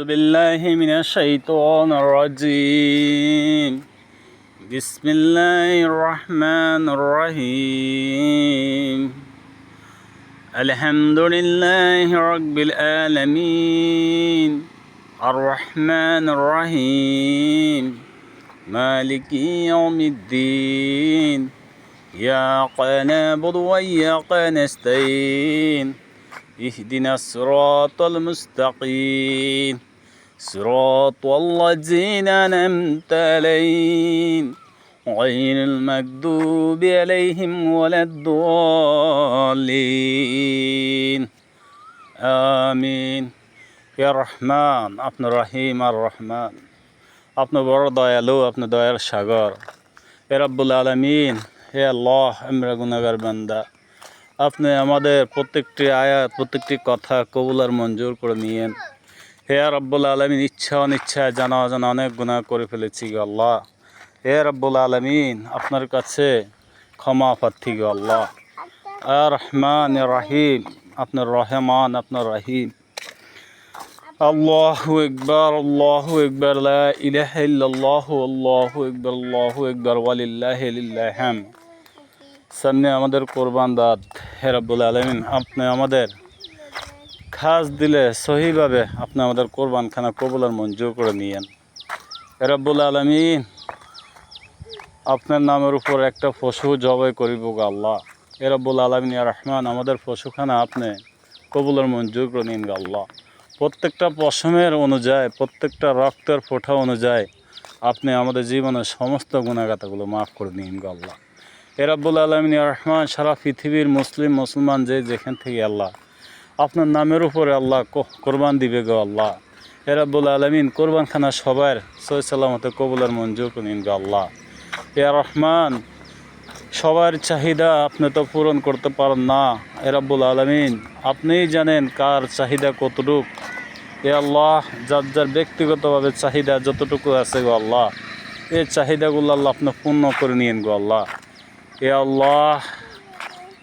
أعوذ بالله من الشيطان الرجيم بسم الله الرحمن الرحيم الحمد لله رب العالمين الرحمن الرحيم مالك يوم الدين إياك نعبد وإياك نستعين اهدنا الصراط المستقيم صراط الذين أنعمت عليهم غير المغضوب عليهم ولا الضالين آمين يا رحمن আপনি রহিম আর রহমান আপনি বড় দয়ালু আপনি দয়ার সাগর হে রব্বুল আলামিন হে আল্লাহ আমরা গুনাহগার বান্দা আপনি আমাদের প্রত্যেকটি আয়াত প্রত্যেকটি কথা কবুল আর মঞ্জুর করে নিয়েন হে রব্বুল আলামিন ইচ্ছা অনিচ্ছায় জানা অজানা অনেক গুনাহ করে ফেলেছি গো আল্লাহ হে রব্বুল আলামিন আপনার কাছে ক্ষমা প্রার্থী গো আল্লাহ আর রহমান রহিম আপনার রহমান আপনার রহিম আল্লাহু আকবার লা ইলাহা ইল্লাল্লাহ আল্লাহু আকবার ওয়ালিল্লাহিল হামদ সামনে আমাদের কোরবান দাদ হে রব্বুল আলামিন আপনি আমাদের খাস দিলে সহিভাবে আপনি আমাদের কোরবানখানা কবুল আর মঞ্জুর করে নিয়েন হে রব্বুল আলামিন আপনার নামের উপর একটা পশু জবাই করিব গো আল্লাহ হে রব্বুল আলামিন ইয়া রহমান আমাদের পশুখানা আপনি কবুল আর মঞ্জুর করে নিন গো আল্লাহ প্রত্যেকটা পশমের অনুযায়ী প্রত্যেকটা রক্তের ফোঁটা অনুযায়ী আপনি আমাদের জীবনের সমস্ত গুনাহগাতাগুলো মাফ করে নিন গো আল্লাহ হে রব্বুল আলামিন ইয়া রহমান সারা পৃথিবীর মুসলমান যেখান থেকে আল্লাহ আপনার নামের উপরে আল্লাহ কোরবান দিবে গো আল্লাহ হে রব্বুল আলামিন কোরবানখানা সবার সহি সালামতে কবুল আর মঞ্জুর করে নিন গো আল্লাহ ইয়া রহমান সবার চাহিদা আপনি তো পূরণ করতে পারেন না হে রব্বুল আলামিন আপনিই জানেন কার চাহিদা কতটুক এ আল্লাহ যার যার ব্যক্তিগতভাবে চাহিদা যতটুকু আছে গো আল্লাহ এই চাহিদাগুলো আল্লাহ আপনি পূর্ণ করে নিন গো আল্লাহ এ আল্লাহ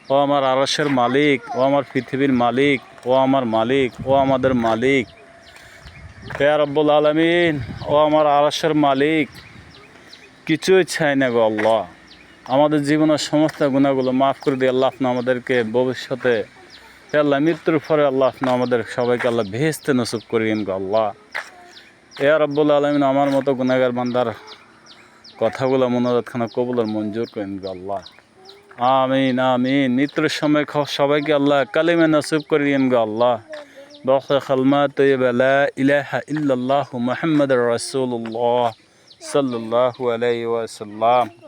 ও আমার আরশের মালিক ও আমার পৃথিবীর মালিক ও আমার মালিক ও আমাদের মালিক হে রব্বুল আলামিন ও আমার আরশের মালিক কিছুই চাই না গো আল্লাহ আমাদের জীবনের সমস্ত গুনাহগুলো মাফ করে দিয়ে আল্লাহ আপনি আমাদেরকে ভবিষ্যতে হে আল্লাহ মৃত্যুর পরে আল্লাহ আপনি আমাদের সবাইকে আল্লাহ বেহেশতে নসিব করিয়েন গো আল্লাহ হে রব্বুল আলামিন আমার মতো গুনাহগার বান্দার কথাগুলো মনোরথখানা কবুল আর মঞ্জুর করেন গো আল্লাহ আমিন আমিন মৃত্যুর সময় সবাইকে আল্লাহ কালিমা নসিব করিয়েন গো আল্লাহ বাকি কালমা তাইয়্যিবা লা ইলাহা ইল্লাল্লাহু মুহাম্মাদুর রাসূলুল্লাহ সাল্লাল্লাহু আলাইহি ওয়াসাল্লাম